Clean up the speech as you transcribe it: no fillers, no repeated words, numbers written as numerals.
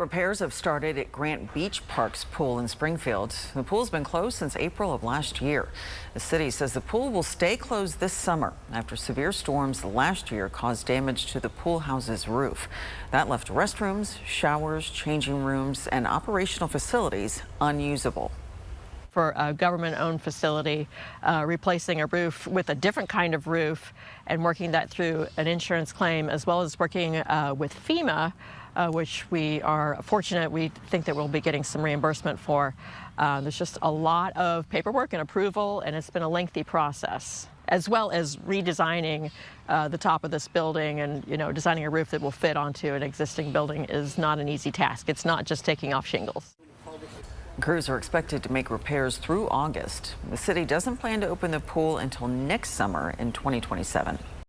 Repairs have started at Grant Beach Park's pool in Springfield. The pool's been closed since April of last year. The city says the pool will stay closed this summer after severe storms last year caused damage to the pool house's roof. That left restrooms, showers, changing rooms, and operational facilities unusable. For a government-owned facility, replacing a roof with a different kind of roof and working that through an insurance claim, as well as working with FEMA, which we are fortunate we think that we'll be getting some reimbursement for. There's just a lot of paperwork and approval, and it's been a lengthy process, as well as redesigning the top of this building. And designing a roof that will fit onto an existing building is not an easy task. It's not just taking off shingles. Crews are expected to make repairs through August. The city doesn't plan to open the pool until next summer in 2027.